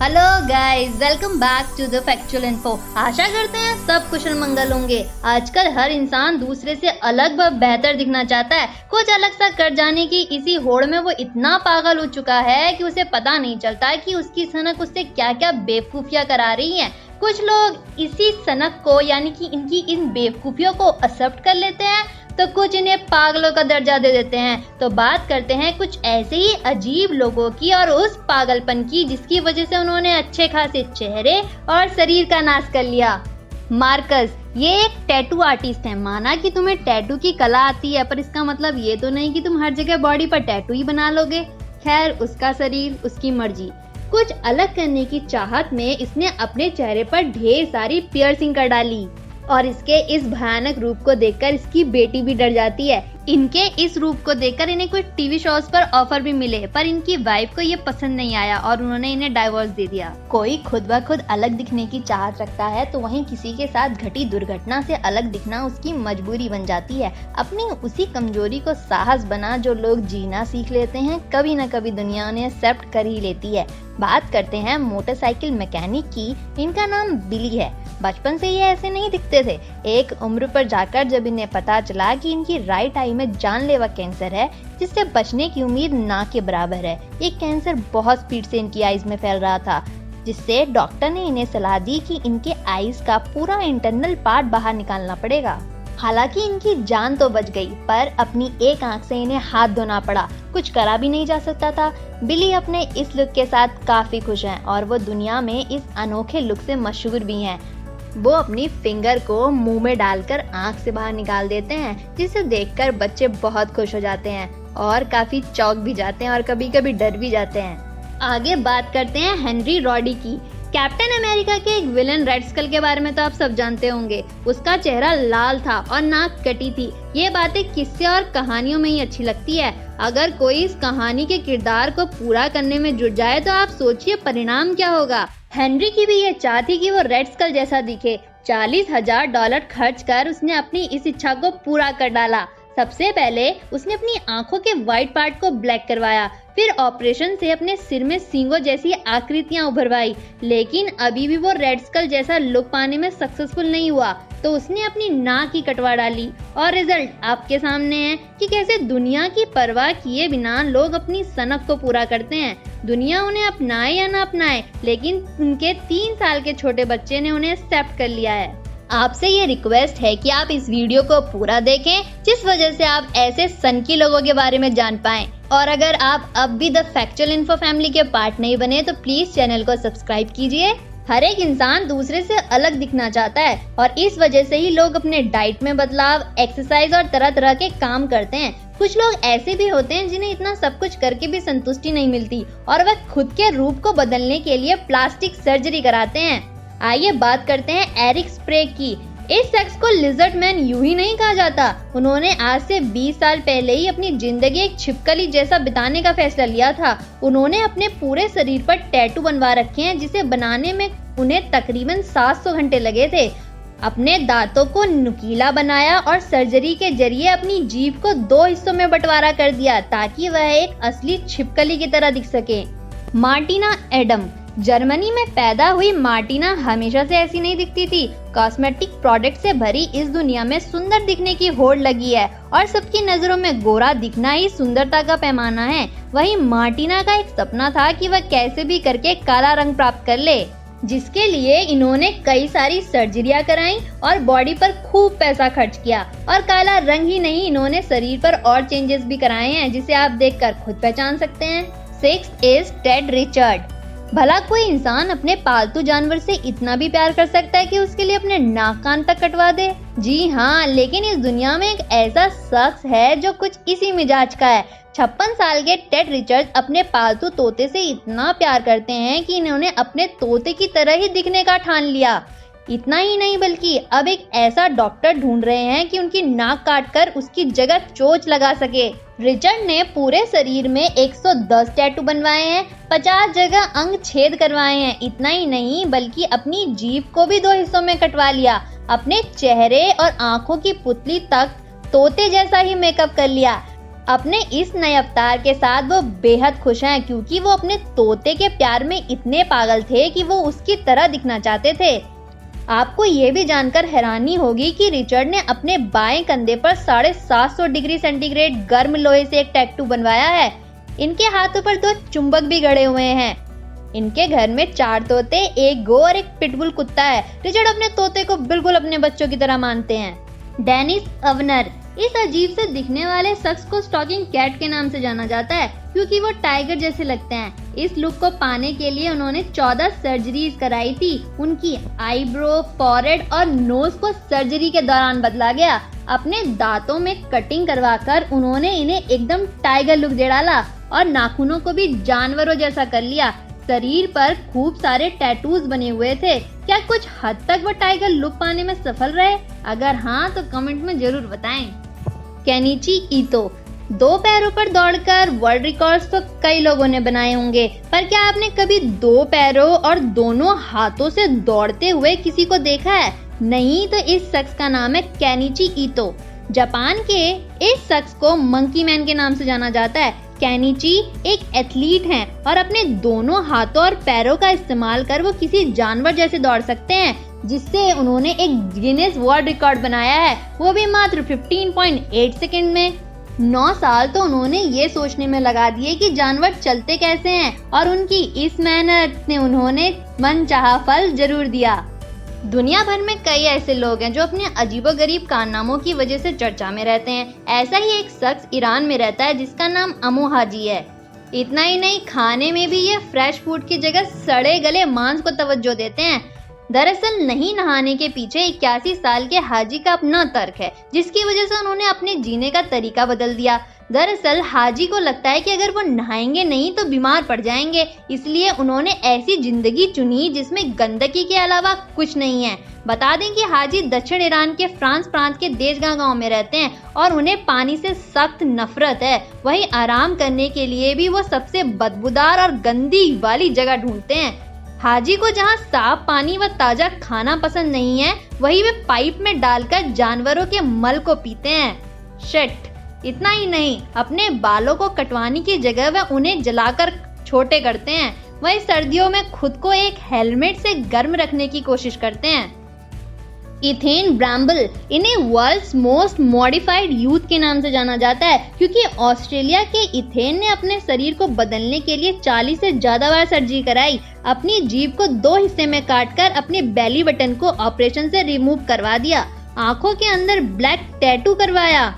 Hello guys, welcome back to the factual info. आशा करते हैं सब कुशल मंगल होंगे। आजकल हर इंसान दूसरे से अलग व बेहतर दिखना चाहता है। कुछ अलग सा कर जाने की इसी होड़ में वो इतना पागल हो चुका है कि उसे पता नहीं चलता कि उसकी सनक उससे क्या क्या बेवकूफियां करा रही है। कुछ लोग इसी सनक को यानी कि इनकी इन बेवकूफियों को एक्सेप्ट कर लेते हैं, तो कुछ इन्हें पागलों का दर्जा दे देते हैं। तो बात करते हैं कुछ ऐसे ही अजीब लोगों की और उस पागलपन की जिसकी वजह से उन्होंने अच्छे खासे चेहरे और शरीर का नाश कर लिया। मार्कस ये एक टैटू आर्टिस्ट है। माना कि तुम्हें टैटू की कला आती है, पर इसका मतलब ये तो नहीं कि तुम हर जगह बॉडी पर टैटू ही बना लोगे। खैर, उसका शरीर उसकी मर्जी। कुछ अलग करने की चाहत में इसने अपने चेहरे पर ढेर सारी पियर्सिंग कर डाली और इसके इस भयानक रूप को देखकर इसकी बेटी भी डर जाती है। इनके इस रूप को देखकर इन्हें कुछ टीवी शोज पर ऑफर भी मिले, पर इनकी वाइफ को ये पसंद नहीं आया और उन्होंने इन्हें डाइवोर्स दे दिया। कोई खुद ब खुद अलग दिखने की चाहत रखता है, तो वहीं किसी के साथ घटी दुर्घटना से अलग दिखना उसकी मजबूरी बन जाती है। अपनी उसी कमजोरी को साहस बना जो लोग जीना सीख लेते हैं, कभी न कभी दुनिया उन्हें एक्सेप्ट कर ही लेती है। बात करते हैं मोटरसाइकिल मैकेनिक की। इनका नाम बिली है। बचपन से ये ऐसे नहीं दिखते थे। एक उम्र पर जाकर जब इन्हें पता चला कि इनकी राइट आई में जानलेवा कैंसर है, जिससे बचने की उम्मीद ना के बराबर है। ये कैंसर बहुत स्पीड से इनकी आईज में फैल रहा था, जिससे डॉक्टर ने इन्हें सलाह दी कि इनके आईज का पूरा इंटरनल पार्ट बाहर निकालना पड़ेगा। हालांकि इनकी जान तो बच गई, पर अपनी एक आंख से इन्हें हाथ धोना पड़ा। कुछ करा भी नहीं जा सकता था। बिली अपने इस लुक के साथ काफी खुश हैं और वो दुनिया में इस अनोखे लुक से मशहूर भी हैं। वो अपनी फिंगर को मुंह में डालकर आंख से बाहर निकाल देते हैं, जिसे देखकर बच्चे बहुत खुश हो जाते हैं और काफी चौंक भी जाते हैं और कभी कभी डर भी जाते हैं। आगे बात करते हैं हेनरी रॉडी की। कैप्टन अमेरिका के एक विलन रेड स्कल के बारे में तो आप सब जानते होंगे। उसका चेहरा लाल था और नाक कटी थी। ये बातें किस्से और कहानियों में ही अच्छी लगती है। अगर कोई इस कहानी के किरदार को पूरा करने में जुट जाए तो आप सोचिए परिणाम क्या होगा। हेनरी की भी ये चाह थी कि वो रेड स्कल जैसा दिखे। $40,000 खर्च कर उसने अपनी इस इच्छा को पूरा कर डाला। सबसे पहले उसने अपनी आंखों के व्हाइट पार्ट को ब्लैक करवाया, फिर ऑपरेशन से अपने सिर में सींगों जैसी आकृतियां उभरवाई, लेकिन अभी भी वो रेड स्कल जैसा लुक पाने में सक्सेसफुल नहीं हुआ। तो उसने अपनी नाक ही कटवा डाली और रिजल्ट आपके सामने है कि कैसे दुनिया की परवाह किए बिना लोग अपनी सनक को पूरा करते हैं। दुनिया उन्हें अपनाए या ना अपनाए, लेकिन उनके 3 साल के छोटे बच्चे ने उन्हें एक्सेप्ट कर लिया है। आपसे ये रिक्वेस्ट है कि आप इस वीडियो को पूरा देखें, जिस वजह से आप ऐसे सनकी लोगों के बारे में जान पाएं। और अगर आप अब भी द फैक्चुअल इन्फो फैमिली के पार्ट नहीं बने तो प्लीज चैनल को सब्सक्राइब कीजिए। हर एक इंसान दूसरे से अलग दिखना चाहता है और इस वजह से ही लोग अपने डाइट में बदलाव, एक्सरसाइज और तरह तरह के काम करते हैं। कुछ लोग ऐसे भी होते हैं जिन्हें इतना सब कुछ करके भी संतुष्टि नहीं मिलती और वह खुद के रूप को बदलने के लिए प्लास्टिक सर्जरी कराते हैं। आइए बात करते हैं एरिक स्प्रे की। इस शख्स को लिजर्ड मैन यूं ही नहीं कहा जाता। उन्होंने आज से 20 साल पहले ही अपनी जिंदगी एक छिपकली जैसा बिताने का फैसला लिया था। उन्होंने अपने पूरे शरीर पर टैटू बनवा रखे हैं, जिसे बनाने में उन्हें तकरीबन 700 घंटे लगे थे। अपने दांतों को नुकीला बनाया और सर्जरी के जरिए अपनी जीभ को 2 हिस्सों में बंटवारा कर दिया ताकि वह एक असली छिपकली की तरह दिख सके। Martina Adam. जर्मनी में पैदा हुई मार्टिना हमेशा से ऐसी नहीं दिखती थी। कॉस्मेटिक प्रोडक्ट से भरी इस दुनिया में सुंदर दिखने की होड़ लगी है और सबकी नजरों में गोरा दिखना ही सुंदरता का पैमाना है। वहीं मार्टिना का एक सपना था कि वह कैसे भी करके काला रंग प्राप्त कर ले, जिसके लिए इन्होंने कई सारी सर्जरियां कराई और बॉडी पर खूब पैसा खर्च किया। और काला रंग ही नहीं, इन्होंने शरीर पर और चेंजेस भी कराए हैं, जिसे आप देखकर खुद पहचान सकते हैं। 6 इज टेड रिचर्ड। भला कोई इंसान अपने पालतू जानवर से इतना भी प्यार कर सकता है कि उसके लिए अपने नाक कान तक कटवा दे? जी हाँ, लेकिन इस दुनिया में एक ऐसा शख्स है जो कुछ इसी मिजाज का है। 56 साल के टेड रिचर्ड अपने पालतू तोते से इतना प्यार करते हैं कि इन्होंने अपने तोते की तरह ही दिखने का ठान लिया। इतना ही नहीं, बल्कि अब एक ऐसा डॉक्टर ढूंढ रहे हैं कि उनकी नाक काटकर उसकी जगह चोंच लगा सके। रिचर्ड ने पूरे शरीर में 110 टैटू बनवाए हैं, 50 जगह अंग छेद करवाए हैं। इतना ही नहीं, बल्कि अपनी जीभ को भी 2 हिस्सों में कटवा लिया। अपने चेहरे और आंखों की पुतली तक तोते जैसा ही मेकअप कर लिया। अपने इस नए अवतार के साथ वो बेहद खुश हैं क्योंकि वो अपने तोते के प्यार में इतने पागल थे कि वो उसकी तरह दिखना चाहते थे। आपको ये भी जानकर हैरानी होगी कि रिचर्ड ने अपने बाएं कंधे पर 750 डिग्री सेंटीग्रेड गर्म लोहे से एक टैटू बनवाया है। इनके हाथों पर 2 चुंबक भी गड़े हुए हैं। इनके घर में 4 तोते, एक गो और एक पिटबुल कुत्ता है। रिचर्ड अपने तोते को बिल्कुल अपने बच्चों की तरह मानते हैं। डेनिस अवनर, इस अजीब से दिखने वाले शख्स को स्टॉकिंग कैट के नाम से जाना जाता है क्योंकि वो टाइगर जैसे लगते हैं। इस लुक को पाने के लिए उन्होंने 14 सर्जरीज कराई थी। उनकी आईब्रो, फॉरहेड और नोज को सर्जरी के दौरान बदला गया। अपने दांतों में कटिंग करवाकर उन्होंने इन्हें एकदम टाइगर लुक दे डाला और नाखूनों को भी जानवरों जैसा कर लिया। शरीर पर खूब सारे टैटूज बने हुए थे। क्या कुछ हद तक वो टाइगर लुक पाने में सफल रहे? अगर हाँ तो कमेंट में जरूर बताएं। केनिची ईतो, 2 पैरों पर दौड़कर वर्ल्ड रिकॉर्ड्स तो कई लोगों ने बनाए होंगे, पर क्या आपने कभी 2 पैरों और दोनों हाथों से दौड़ते हुए किसी को देखा है? नहीं तो इस शख्स का नाम है केनिची ईतो। जापान के इस शख्स को मंकी मैन के नाम से जाना जाता है। केनिची एक एथलीट हैं और अपने दोनों हाथों और पैरों का इस्तेमाल कर वो किसी जानवर जैसे दौड़ सकते हैं, जिससे उन्होंने एक गिनेस वर्ल्ड रिकॉर्ड बनाया है, वो भी मात्र 15.8 सेकंड में। 9 साल तो उन्होंने ये सोचने में लगा दिए कि जानवर चलते कैसे हैं और उनकी इस मेहनत ने उन्होंने मनचाहा फल जरूर दिया। दुनिया भर में कई ऐसे लोग हैं जो अपने अजीबोगरीब कारनामों की वजह से चर्चा में रहते हैं। ऐसा ही एक शख्स ईरान में रहता है जिसका नाम अमो हाजी है। इतना ही नहीं, खाने में भी ये फ्रेश फूड की जगह सड़े गले मांस को तवज्जो देते हैं। दरअसल नहीं नहाने के पीछे 81 साल के हाजी का अपना तर्क है, जिसकी वजह से उन्होंने अपने जीने का तरीका बदल दिया। दरअसल हाजी को लगता है कि अगर वो नहाएंगे नहीं तो बीमार पड़ जाएंगे, इसलिए उन्होंने ऐसी जिंदगी चुनी जिसमें गंदगी के अलावा कुछ नहीं है। बता दें कि हाजी दक्षिण ईरान के फ्रांस प्रांत के देशगा गांव में रहते हैं और उन्हें पानी से सख्त नफरत है। वहीं आराम करने के लिए भी वो सबसे बदबूदार और गंदी वाली जगह ढूंढते हैं। हाजी को जहां साफ पानी व ताजा खाना पसंद नहीं है, वहीं वे पाइप में डालकर जानवरों के मल को पीते हैं। शिट! इतना ही नहीं, अपने बालों को कटवाने की जगह वे उन्हें जलाकर छोटे करते हैं। वहीं सर्दियों में खुद को एक हेलमेट से गर्म रखने की कोशिश करते हैं। इथेन ब्राम्बल, इन्हें वर्ल्ड्स मोस्ट मॉडिफाइड यूथ के नाम से जाना जाता है क्योंकि ऑस्ट्रेलिया के इथेन ने अपने शरीर को बदलने के लिए 40 से ज्यादा बार सर्जरी कराई। अपनी जीभ को 2 हिस्से में काटकर अपने बेली बटन को ऑपरेशन से रिमूव करवा दिया। आंखों के अंदर ब्लैक टैटू करवाया।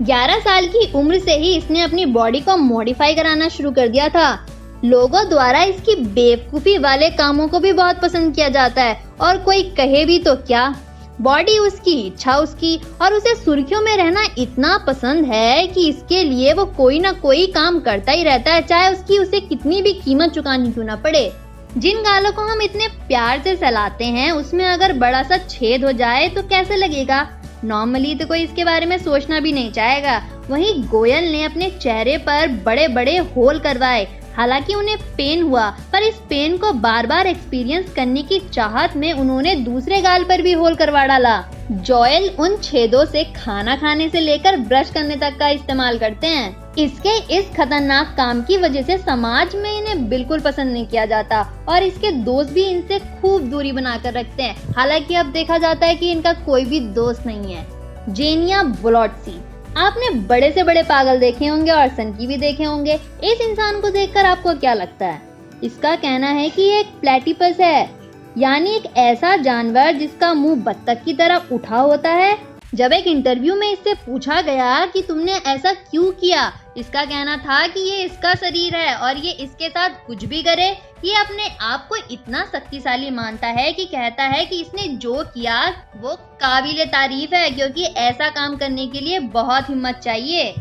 11 साल की उम्र से ही इसने अपनी बॉडी को मॉडिफाई कराना शुरू कर दिया था। लोगों द्वारा इसकी बेवकूफी वाले कामों को भी बहुत पसंद किया जाता है और कोई कहे भी तो क्या, बॉडी उसकी, इच्छा उसकी, और उसे सुर्खियों में रहना इतना पसंद है कि इसके लिए वो कोई ना कोई काम करता ही रहता है, चाहे उसकी उसे कितनी भी कीमत चुकानी क्यों ना पड़े। जिन गालों को हम इतने प्यार से सहलाते हैं उसमें अगर बड़ा सा छेद हो जाए तो कैसे लगेगा? नॉर्मली तो कोई इसके बारे में सोचना भी नहीं चाहेगा। वहीं गोयल ने अपने चेहरे पर बड़े बड़े होल करवाए। हालांकि उन्हें पेन हुआ, पर इस पेन को बार बार एक्सपीरियंस करने की चाहत में उन्होंने दूसरे गाल पर भी होल करवा डाला। जोएल उन छेदों से खाना खाने से लेकर ब्रश करने तक का इस्तेमाल करते हैं। इसके इस खतरनाक काम की वजह से समाज में इन्हें बिल्कुल पसंद नहीं किया जाता और इसके दोस्त भी इनसे खूब दूरी बनाकर रखते हैं। हालांकि अब देखा जाता है कि इनका कोई भी दोस्त नहीं है। जेनिया ब्लॉटसी, आपने बड़े से बड़े पागल देखे होंगे और सनकी भी देखे होंगे। इस इंसान को देखकर आपको क्या लगता है? इसका कहना है कि ये एक प्लेटिपस है, यानी एक ऐसा जानवर जिसका मुंह बत्तख की तरह उठा होता है। जब एक इंटरव्यू में इससे पूछा गया कि तुमने ऐसा क्यों किया, इसका कहना था कि ये इसका शरीर है और ये इसके साथ कुछ भी करे। ये अपने आप को इतना शक्तिशाली मानता है कि कहता है कि इसने जो किया वो काबिले तारीफ है, क्योंकि ऐसा काम करने के लिए बहुत हिम्मत चाहिए।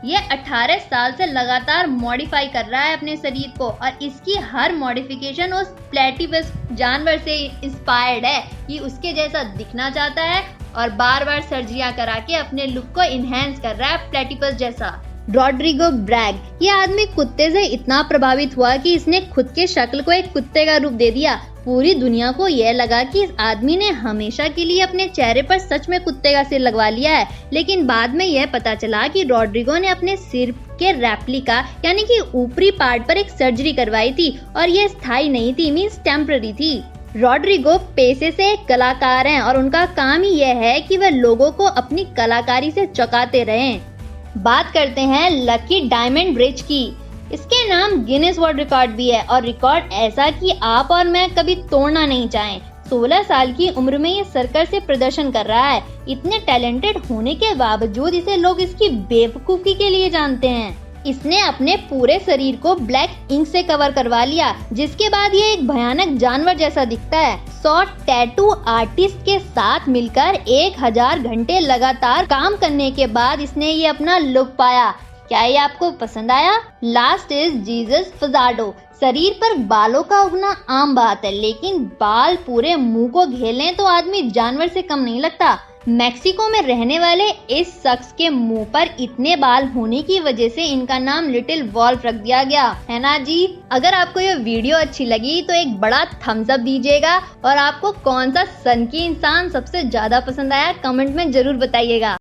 ये 18 साल से लगातार मॉडिफाई कर रहा है अपने शरीर को और इसकी हर मॉडिफिकेशन उस प्लेटिपस जानवर से इंस्पायर्ड है। ये उसके जैसा दिखना चाहता है और बार बार सर्जरियां करा के अपने लुक को इनहेंस कर रहा है प्लेटिपस जैसा। रॉड्रिगो ब्रैग, ये आदमी कुत्ते से इतना प्रभावित हुआ कि इसने खुद के शक्ल को एक कुत्ते का रूप दे दिया। पूरी दुनिया को यह लगा कि इस आदमी ने हमेशा के लिए अपने चेहरे पर सच में कुत्ते का सिर लगवा लिया है, लेकिन बाद में यह पता चला कि रॉड्रिगो ने अपने सिर के रेप्लिका यानी कि ऊपरी पार्ट पर एक सर्जरी करवाई थी और यह स्थायी नहीं थी, मींस टेम्पररी थी। रॉड्रिगो पेशे से एक कलाकार हैं और उनका काम ही यह है कि वह लोगों को अपनी कलाकारी से चौंकाते रहें। बात करते हैं लकी डायमंड ब्रिज की। इसके नाम गिनेस वर्ल्ड रिकॉर्ड भी है और रिकॉर्ड ऐसा कि आप और मैं कभी तोड़ना नहीं चाहें। 16 साल की उम्र में ये सर्कस से प्रदर्शन कर रहा है। इतने टैलेंटेड होने के बावजूद इसे लोग इसकी बेवकूफी के लिए जानते हैं। इसने अपने पूरे शरीर को ब्लैक इंक से कवर करवा लिया, जिसके बाद ये एक भयानक जानवर जैसा दिखता है। 100 टैटू आर्टिस्ट के साथ मिलकर 1000 घंटे लगातार काम करने के बाद इसने ये अपना लुक पाया। क्या ये आपको पसंद आया? Last is Jesus Fajardo. शरीर पर बालों का उगना आम बात है, लेकिन बाल पूरे मुंह को घेर लें तो आदमी जानवर से कम नहीं लगता। मैक्सिको में रहने वाले इस शख्स के मुंह पर इतने बाल होने की वजह से इनका नाम लिटिल वॉल्फ रख दिया गया है ना जी। अगर आपको ये वीडियो अच्छी लगी तो एक बड़ा थम्स अप दीजिएगा और आपको कौन सा सन की इंसान सबसे ज्यादा पसंद आया कमेंट में जरूर बताइएगा।